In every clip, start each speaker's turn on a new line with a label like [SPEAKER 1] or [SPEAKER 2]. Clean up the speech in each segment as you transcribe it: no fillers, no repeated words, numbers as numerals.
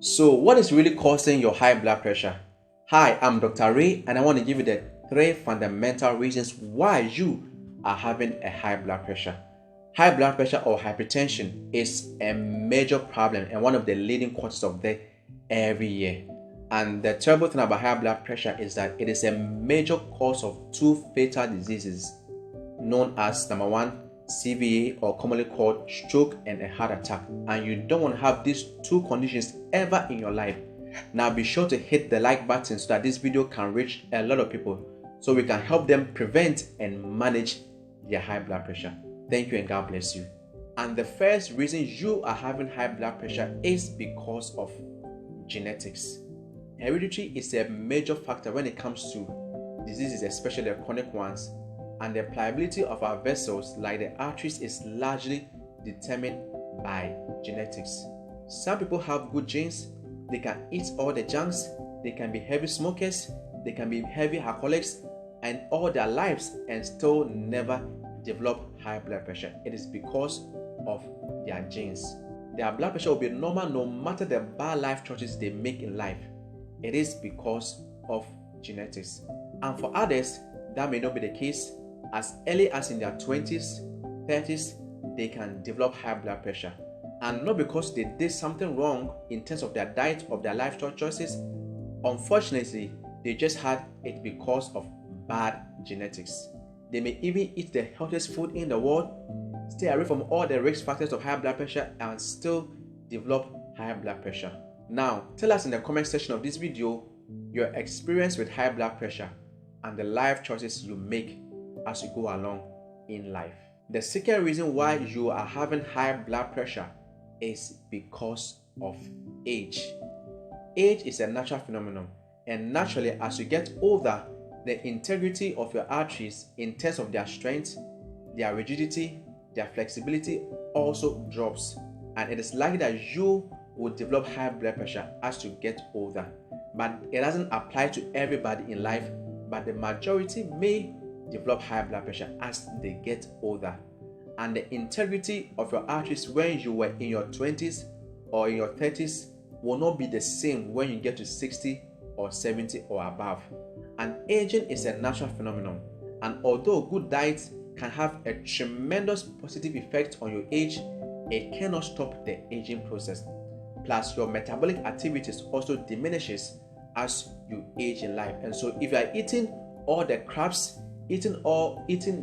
[SPEAKER 1] So, what is really causing your high blood pressure? Hi, I'm Dr. Ray, and I want to give you the 3 fundamental reasons why you are having a high blood pressure. High blood pressure or hypertension is a major problem and one of the leading causes of death every year. And the terrible thing about high blood pressure is that it is a major cause of 2 fatal diseases known as number 1, CVA, or commonly called stroke and a heart attack, and you don't want to have these 2 conditions ever in your life. Now be sure to hit the like button so that this video can reach a lot of people so we can help them prevent and manage their high blood pressure. Thank you and God bless you. And the first reason you are having high blood pressure is because of genetics. Heredity is a major factor when it comes to diseases, especially the chronic ones. And the pliability of our vessels, like the arteries, is largely determined by genetics. Some people have good genes, they can eat all the junks, they can be heavy smokers, they can be heavy alcoholics, and all their lives and still never develop high blood pressure. It is because of their genes. Their blood pressure will be normal no matter the bad life choices they make in life. It is because of genetics. And for others, that may not be the case. As early as in their 20s, 30s, they can develop high blood pressure. And not because they did something wrong in terms of their diet, of their lifestyle choices. Unfortunately, they just had it because of bad genetics. They may even eat the healthiest food in the world, stay away from all the risk factors of high blood pressure, and still develop high blood pressure. Now, tell us in the comment section of this video your experience with high blood pressure and the life choices you make as you go along in life. The second reason why you are having high blood pressure is because of age. Age is a natural phenomenon, and naturally, as you get older, the integrity of your arteries in terms of their strength, their rigidity, their flexibility also drops, and it is likely that you will develop high blood pressure as you get older. But it doesn't apply to everybody in life, but the majority may develop high blood pressure as they get older. And the integrity of your arteries when you were in your 20s or in your 30s will not be the same when you get to 60 or 70 or above. And aging is a natural phenomenon, and although good diet can have a tremendous positive effect on your age, it cannot stop the aging process. Plus, your metabolic activities also diminishes as you age in life. And so if you are eating all the craps, eating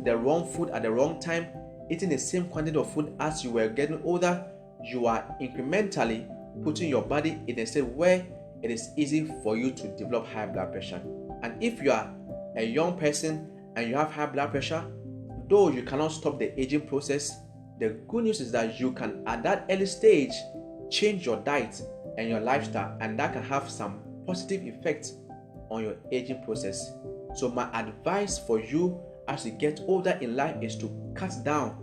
[SPEAKER 1] the wrong food at the wrong time, eating the same quantity of food as you were getting older, you are incrementally putting your body in a state where it is easy for you to develop high blood pressure. And if you are a young person and you have high blood pressure, though you cannot stop the aging process, the good news is that you can, at that early stage, change your diet and your lifestyle, and that can have some positive effects on your aging process. So my advice for you as you get older in life is to cut down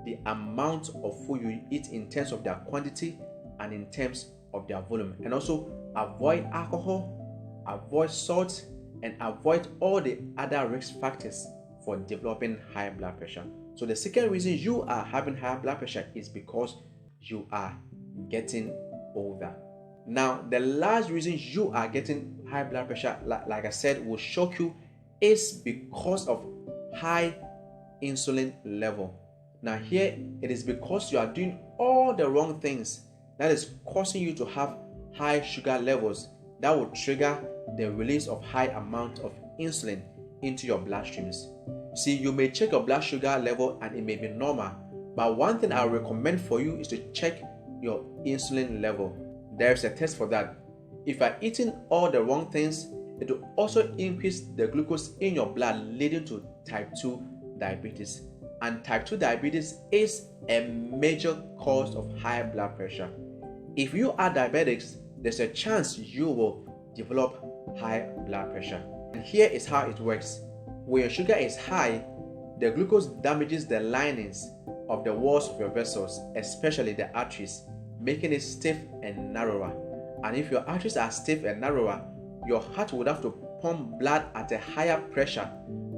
[SPEAKER 1] the amount of food you eat in terms of their quantity and in terms of their volume, and also avoid alcohol, avoid salt, and avoid all the other risk factors for developing high blood pressure. So the second reason you are having high blood pressure is because you are getting older. Now, the last reason you are getting high blood pressure, like I said, will shock you, is because of high insulin level. Now here, it is because you are doing all the wrong things that is causing you to have high sugar levels that will trigger the release of high amount of insulin into your bloodstreams. See, you may check your blood sugar level and it may be normal, but one thing I recommend for you is to check your insulin level. There's a test for that. If you are eating all the wrong things, it will also increase the glucose in your blood, leading to type 2 diabetes. And type 2 diabetes is a major cause of high blood pressure. If you are diabetics, there's a chance you will develop high blood pressure. And here is how it works. When your sugar is high, the glucose damages the linings of the walls of your vessels, especially the arteries, making it stiff and narrower. And if your arteries are stiff and narrower, your heart would have to pump blood at a higher pressure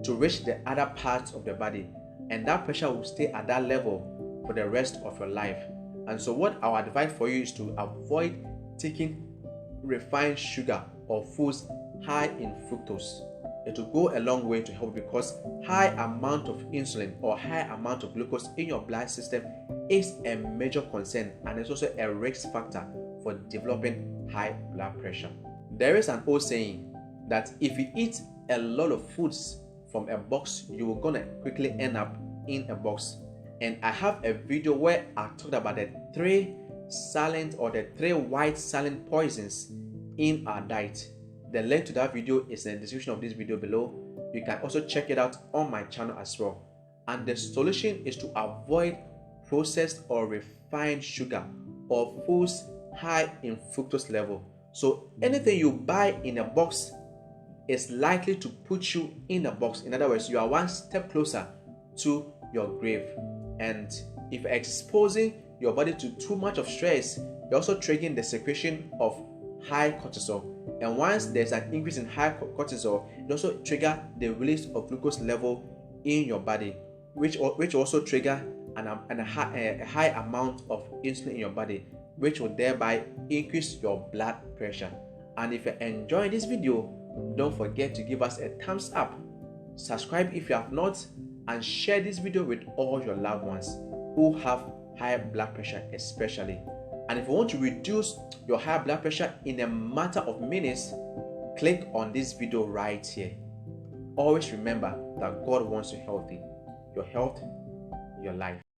[SPEAKER 1] to reach the other parts of the body, and that pressure will stay at that level for the rest of your life. And so what our advice for you is to avoid taking refined sugar or foods high in fructose. It will go a long way to help, because high amount of insulin or high amount of glucose in your blood system is a major concern, and it's also a risk factor for developing high blood pressure. There is an old saying that if you eat a lot of foods from a box, you are gonna quickly end up in a box. And I have a video where I talked about the 3 silent or the 3 white silent poisons in our diet. The link to that video is in the description of this video below. You can also check it out on my channel as well. And the solution is to avoid processed or refined sugar or foods high in fructose level. So anything you buy in a box is likely to put you in a box. In other words, you are one step closer to your grave. And if exposing your body to too much of stress, you're also triggering the secretion of high cortisol. And once there's an increase in high cortisol, it also triggers the release of glucose level in your body, which also trigger a high amount of insulin in your body, which will thereby increase your blood pressure. And if you're enjoying this video, don't forget to give us a thumbs up, subscribe if you have not, and share this video with all your loved ones who have high blood pressure especially. And if you want to reduce your high blood pressure in a matter of minutes, click on this video right here. Always remember that God wants you healthy. Your health, your life.